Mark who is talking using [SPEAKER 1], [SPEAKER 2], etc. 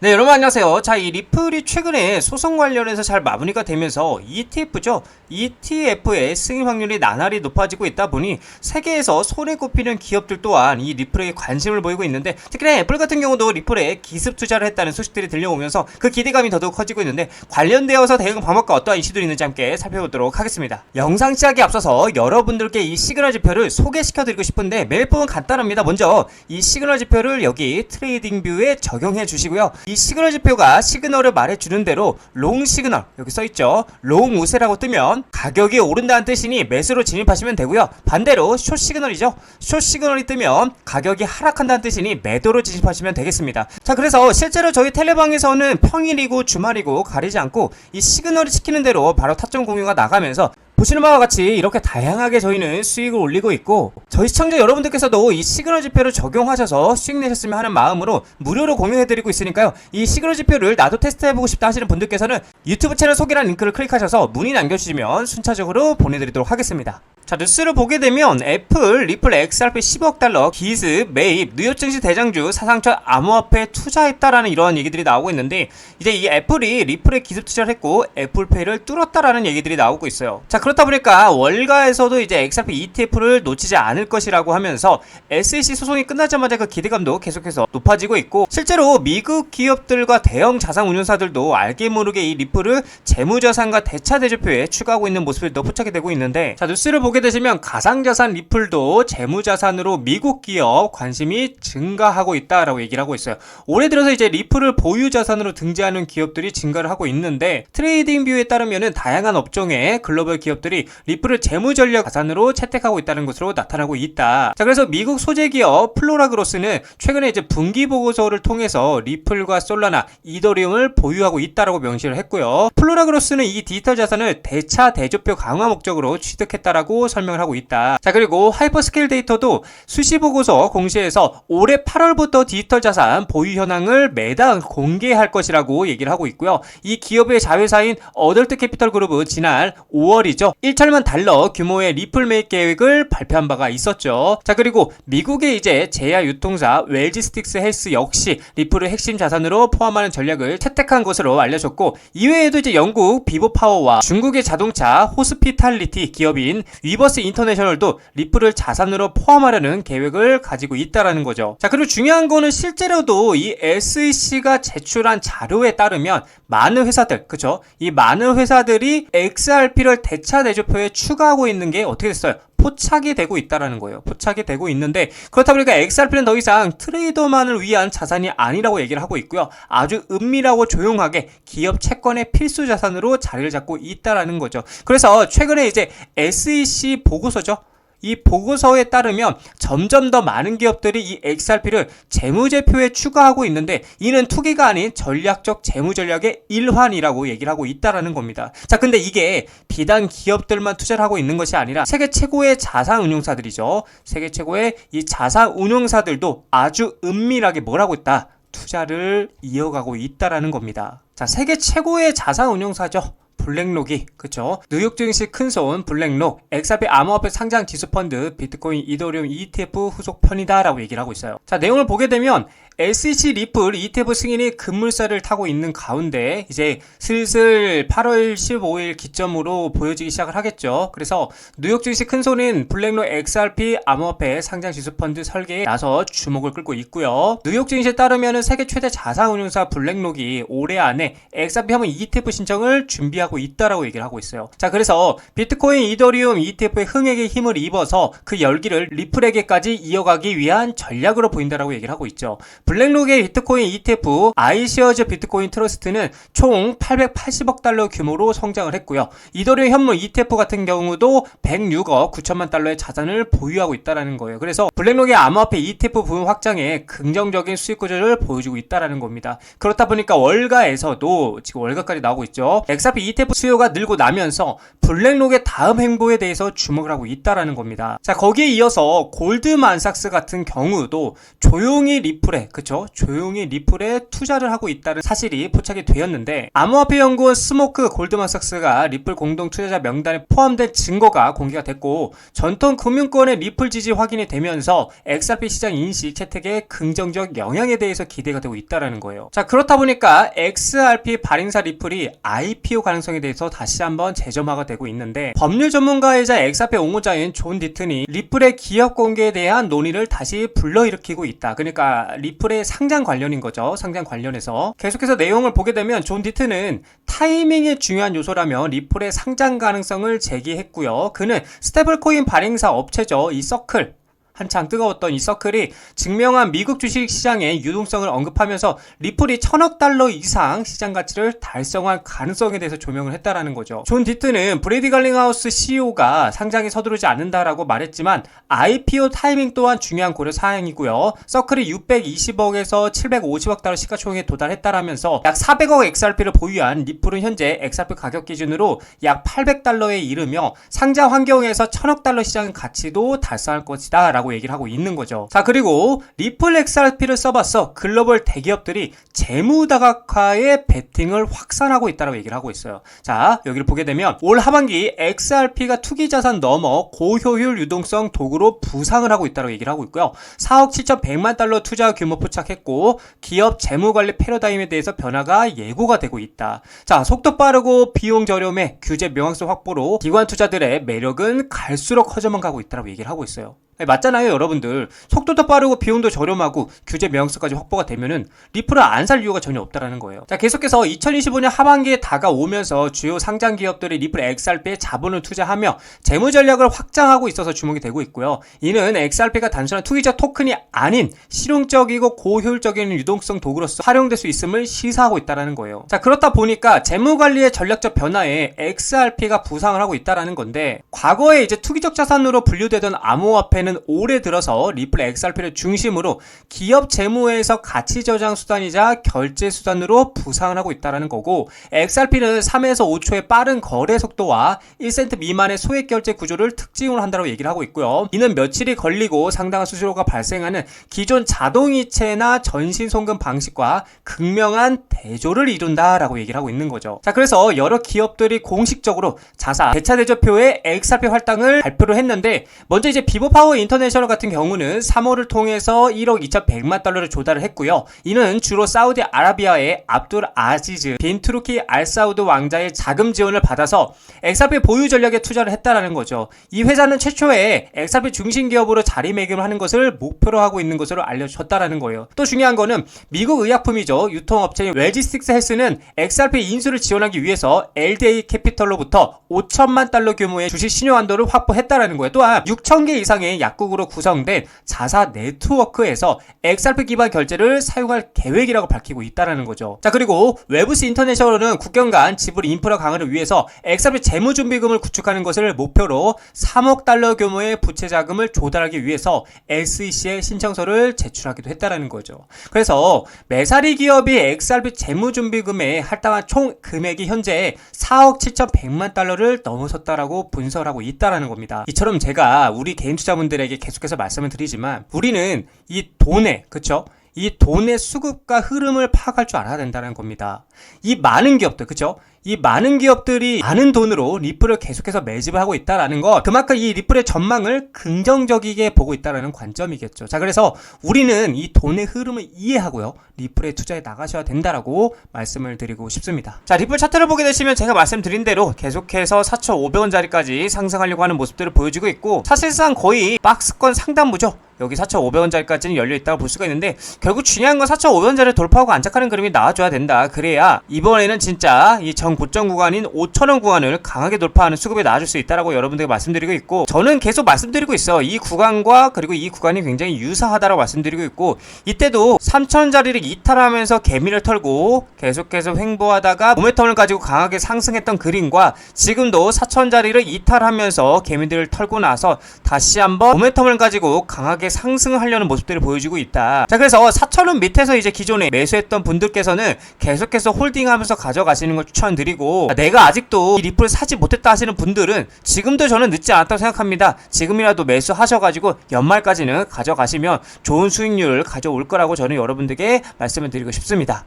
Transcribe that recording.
[SPEAKER 1] 네, 여러분 안녕하세요. 자, 이 리플이 최근에 소송 관련해서 잘 마무리가 되면서 ETF죠. ETF의 승인 확률이 나날이 높아지고 있다 보니 세계에서 손에 꼽히는 기업들 또한 이 리플에 관심을 보이고 있는데, 특히나 애플 같은 경우도 리플에 기습 투자를 했다는 소식들이 들려오면서 그 기대감이 더더욱 커지고 있는데, 관련되어서 대응 방법과 어떠한 이슈들이 있는지 함께 살펴보도록 하겠습니다. 영상 시작에 앞서서 여러분들께 이 시그널 지표를 소개시켜드리고 싶은데, 매일법은 간단합니다. 먼저 이 시그널 지표를 여기 트레이딩 뷰에 적용해 주시고요. 이 시그널 지표가 시그널을 말해주는 대로 롱 시그널, 여기 써있죠, 롱 우세라고 뜨면 가격이 오른다는 뜻이니 매수로 진입하시면 되고요. 반대로 숏 시그널이죠, 숏 시그널이 뜨면 가격이 하락한다는 뜻이니 매도로 진입하시면 되겠습니다. 자, 그래서 실제로 저희 텔레방에서는 평일이고 주말이고 가리지 않고 이 시그널이 시키는 대로 바로 타점 공유가 나가면서 보시는 바와 같이 이렇게 다양하게 저희는 수익을 올리고 있고, 저희 시청자 여러분들께서도 이 시그널 지표를 적용하셔서 수익 내셨으면 하는 마음으로 무료로 공유해드리고 있으니까요. 이 시그널 지표를 나도 테스트해보고 싶다 하시는 분들께서는 유튜브 채널 소개란 링크를 클릭하셔서 문의 남겨주시면 순차적으로 보내드리도록 하겠습니다. 자, 뉴스를 보게 되면 애플, 리플 XRP 10억 달러 기습 매입, 뉴욕 증시 대장주 사상 첫 암호화폐에 투자했다라는 이러한 얘기들이 나오고 있는데, 이제 이 애플이 리플에 기습 투자를 했고 애플페이를 뚫었다라는 얘기들이 나오고 있어요. 자, 그렇다 보니까 월가에서도 이제 XRP ETF를 놓치지 않을 것이라고 하면서 SEC 소송이 끝나자마자 그 기대감도 계속해서 높아지고 있고, 실제로 미국 기업들과 대형 자산 운용사들도 알게 모르게 이 리플을 재무자산과 대차 대조표에 추가하고 있는 모습이 포착이 되고 있는데, 자, 뉴스를 보게 되시면 가상자산 리플도 재무자산으로 미국 기업 관심이 증가하고 있다라고 얘기를 하고 있어요. 올해 들어서 이제 리플을 보유자산으로 등재하는 기업들이 증가를 하고 있는데, 트레이딩 뷰에 따르면은 다양한 업종의 글로벌 기업들이 리플을 재무전략 자산으로 채택하고 있다는 것으로 나타나고 있다. 자, 그래서 미국 소재 기업 플로라그로스는 최근에 이제 분기 보고서를 통해서 리플과 솔라나, 이더리움을 보유하고 있다라고 명시를 했고요. 플로라그로스는 이 디지털 자산을 대차 대조표 강화 목적으로 취득했다라고 설명을 하고 있다. 자, 그리고 하이퍼스케일 데이터도 수시 보고서 공시에서 올해 8월부터 디지털 자산 보유 현황을 매달 공개할 것이라고 얘기를 하고 있고요. 이 기업의 자회사인 어덜트 캐피털 그룹은 지난 5월이죠, 1천만 달러 규모의 리플 매입 계획을 발표한 바가 있었죠. 자, 그리고 미국의 이제 제야 유통사 웰지스틱스 헬스 역시 리플을 핵심 자산으로 포함하는 전략을 채택한 것으로 알려졌고, 이외에도 이제 영국 비보파워와 중국의 자동차 호스피탈리티 기업인 위버스 인터내셔널도 리플을 자산으로 포함하려는 계획을 가지고 있다라는 거죠. 자, 그리고 중요한 거는 실제로도 이 SEC가 제출한 자료에 따르면 많은 회사들, 그쵸? 이 많은 회사들이 XRP를 대차 대조표에 추가하고 있는 게 어떻게 됐어요? 포착이 되고 있다라는 거예요. 포착이 되고 있는데, 그렇다 보니까 XRP는 더 이상 트레이더만을 위한 자산이 아니라고 얘기를 하고 있고요. 아주 은밀하고 조용하게 기업 채권의 필수 자산으로 자리를 잡고 있다라는 거죠. 그래서 최근에 이제 SEC 보고서죠, 이 보고서에 따르면 점점 더 많은 기업들이 이 XRP를 재무제표에 추가하고 있는데, 이는 투기가 아닌 전략적 재무전략의 일환이라고 얘기를 하고 있다라는 겁니다. 자, 근데 이게 비단 기업들만 투자를 하고 있는 것이 아니라 세계 최고의 자산 운용사들이죠. 세계 최고의 이 자산 운용사들도 아주 은밀하게 뭘 하고 있다? 투자를 이어가고 있다라는 겁니다. 자, 세계 최고의 자산 운용사죠. 블랙록이, 그쵸? 뉴욕 증시 큰손 블랙록, XRP 암호화폐 상장 지수펀드, 비트코인, 이더리움 ETF 후속 편이다 라고 얘기를 하고 있어요. 자, 내용을 보게 되면 SEC 리플 ETF 승인이 급물살을 타고 있는 가운데 이제 슬슬 8월 15일 기점으로 보여지기 시작을 하겠죠. 그래서 뉴욕 증시 큰손인 블랙록 XRP 암호화폐 상장 지수펀드 설계에 나서 주목을 끌고 있고요. 뉴욕 증시에 따르면 세계 최대 자산운용사 블랙록이 올해 안에 XRP 한번 ETF 신청을 준비하고 있다라고 얘기를 하고 있어요. 자, 그래서 비트코인, 이더리움 ETF의 흥행에 힘을 입어서 그 열기를 리플에게까지 이어가기 위한 전략으로 보인다라고 얘기를 하고 있죠. 블랙록의 비트코인 ETF 아이시어즈 비트코인 트러스트는 총 880억 달러 규모로 성장을 했고요. 이더리움 현물 ETF 같은 경우도 106억 9천만 달러의 자산을 보유하고 있다는 거예요. 그래서 블랙록의 암호화폐 ETF 부분 확장에 긍정적인 수익 구조를 보여주고 있다는 겁니다. 그렇다 보니까 월가에서도 지금 월가까지 나오고 있죠. XRP ETF 수요가 늘고 나면서 블랙록의 다음 행보에 대해서 주목을 하고 있다는 겁니다. 자, 거기에 이어서 골드만삭스 같은 경우도 조용히 리플에, 그쵸? 조용히 리플에 투자를 하고 있다는 사실이 포착이 되었는데, 암호화폐 연구원 스모크 골드만삭스가 리플 공동 투자자 명단에 포함된 증거가 공개가 됐고, 전통 금융권의 리플 지지 확인이 되면서 XRP 시장 인식 채택에 긍정적 영향에 대해서 기대가 되고 있다는 거예요. 자, 그렇다 보니까 XRP 발행사 리플이 IPO 가능성에 대해서 다시 한번 재점화가 되고 있는데, 법률 전문가이자 XRP 옹호자인 존 디튼이 리플의 기업 공개에 대한 논의를 다시 불러일으키고 있다. 그러니까 리플의 상장 관련인 거죠. 상장 관련해서 계속해서 내용을 보게 되면 존 디튼은 타이밍이 중요한 요소라며 리플의 상장 가능성을 제기했고요. 그는 스테이블코인 발행사 업체죠. 이 서클, 한창 뜨거웠던 이 서클이 증명한 미국 주식시장의 유동성을 언급하면서 리플이 1000억 달러 이상 시장 가치를 달성할 가능성에 대해서 조명을 했다라는 거죠. 존 디튼은 브래디 갈링하우스 CEO가 상장에 서두르지 않는다라고 말했지만 IPO 타이밍 또한 중요한 고려 사항이고요. 서클이 620억에서 750억 달러 시가총액에 도달했다라면서 약 400억 XRP를 보유한 리플은 현재 XRP 가격 기준으로 약 800달러에 이르며 상장 환경에서 1000억 달러 시장 가치도 달성할 것이다 라고 얘기를 하고 있는 거죠. 자, 그리고 리플 XRP를 써봤어 글로벌 대기업들이 재무다각화에 베팅을 확산하고 있다고 얘기를 하고 있어요. 자, 여기를 보게 되면 올 하반기 XRP가 투기자산 넘어 고효율 유동성 도구로 부상을 하고 있다고 얘기를 하고 있고요. 4억 7,100만 달러 투자 규모 포착했고 기업 재무관리 패러다임에 대해서 변화가 예고가 되고 있다. 자, 속도 빠르고 비용 저렴해 규제 명확성 확보로 기관 투자들의 매력은 갈수록 커져만 가고 있다고 얘기를 하고 있어요. 맞잖아요, 여러분들. 속도도 빠르고 비용도 저렴하고 규제 명확성까지 확보가 되면은 리플을 안 살 이유가 전혀 없다라는 거예요. 자, 계속해서 2025년 하반기에 다가오면서 주요 상장 기업들이 리플 XRP에 자본을 투자하며 재무 전략을 확장하고 있어서 주목이 되고 있고요. 이는 XRP가 단순한 투기적 토큰이 아닌 실용적이고 고효율적인 유동성 도구로서 활용될 수 있음을 시사하고 있다라는 거예요. 자, 그렇다 보니까 재무 관리의 전략적 변화에 XRP가 부상을 하고 있다라는 건데, 과거에 이제 투기적 자산으로 분류되던 암호화폐는 올해 들어서 리플 XRP를 중심으로 기업 재무에서 가치 저장 수단이자 결제 수단으로 부상을 하고 있다는 거고, XRP는 3에서 5초의 빠른 거래 속도와 1센트 미만의 소액 결제 구조를 특징으로 한다고 얘기를 하고 있고요. 이는 며칠이 걸리고 상당한 수수료가 발생하는 기존 자동이체나 전신송금 방식과 극명한 대조를 이룬다라고 얘기를 하고 있는 거죠. 자, 그래서 여러 기업들이 공식적으로 자사 대차 대조표의 XRP 할당을 발표를 했는데, 먼저 이제 비보파워 인터내셔널 같은 경우는 3월을 통해서 1억 2,100만 달러를 조달을 했고요. 이는 주로 사우디아라비아의 압둘 아지즈 빈 투르키 알사우드 왕자의 자금 지원을 받아서 XRP 보유 전략에 투자를 했다라는 거죠. 이 회사는 최초에 XRP 중심 기업으로 자리매김을 하는 것을 목표로 하고 있는 것으로 알려졌다라는 거예요. 또 중요한 거는 미국 의약품이죠. 유통업체인 웰지스틱스 헬스는 XRP 인수를 지원하기 위해서 LDA 캐피털로부터 5천만 달러 규모의 주식 신용 한도를 확보했다라는 거예요. 또한 6,000개 이상의 약국으로 구성된 자사 네트워크에서 XRP 기반 결제를 사용할 계획이라고 밝히고 있다는 거죠. 자, 그리고 웨브스 인터내셔널은 국경 간 지불 인프라 강화를 위해서 XRP 재무준비금을 구축하는 것을 목표로 3억 달러 규모의 부채 자금을 조달하기 위해서 SEC에 신청서를 제출하기도 했다는 거죠. 그래서 메사리 기업이 XRP 재무준비금에 할당한 총 금액이 현재 4억 7,100만 달러를 넘어섰다라고 분석하고 있다는 겁니다. 이처럼 제가 우리 개인 투자분들에게 계속해서 말씀을 드리지만, 우리는 이 돈의, 그쵸? 이 돈의 수급과 흐름을 파악할 줄 알아야 된다는 겁니다. 이 많은 기업들, 그쵸? 이 많은 기업들이 많은 돈으로 리플을 계속해서 매집을 하고 있다는 것, 그만큼 이 리플의 전망을 긍정적이게 보고 있다는 관점이겠죠. 자, 그래서 우리는 이 돈의 흐름을 이해하고요, 리플에 투자해 나가셔야 된다라고 말씀을 드리고 싶습니다. 자, 리플 차트를 보게 되시면 제가 말씀드린 대로 계속해서 4,500원짜리까지 상승하려고 하는 모습들을 보여주고 있고, 사실상 거의 박스권 상단부죠. 여기 4,500원짜리까지는 열려있다고 볼 수가 있는데, 결국 중요한 건 4,500원짜리를 돌파하고 안착하는 그림이 나와줘야 된다. 그래야 이번에는 진짜 이 전 고점 구간인 5,000원 구간을 강하게 돌파하는 수급이 나와줄 수 있다라고 여러분들에게 말씀드리고 있고, 저는 계속 말씀드리고 있어. 이 구간과 그리고 이 구간이 굉장히 유사하다라고 말씀드리고 있고, 이때도 3,000원짜리를 이탈하면서 개미를 털고 계속해서 횡보하다가 모멘텀을 가지고 강하게 상승했던 그림과, 지금도 4,000원짜리를 이탈하면서 개미들을 털고 나서 다시 한번 모멘텀을 가지고 강하게 상승을 하려는 모습들을 보여주고 있다. 자, 그래서 4,000원 밑에서 이제 기존에 매수했던 분들께서는 계속해서 홀딩하면서 가져가시는 걸 추천드립니다. 말씀드리고, 내가 아직도 이 리플을 사지 못했다 하시는 분들은 지금도 저는 늦지 않았다고 생각합니다. 지금이라도 매수하셔가지고 연말까지는 가져가시면 좋은 수익률을 가져올 거라고 저는 여러분들께 말씀을 드리고 싶습니다.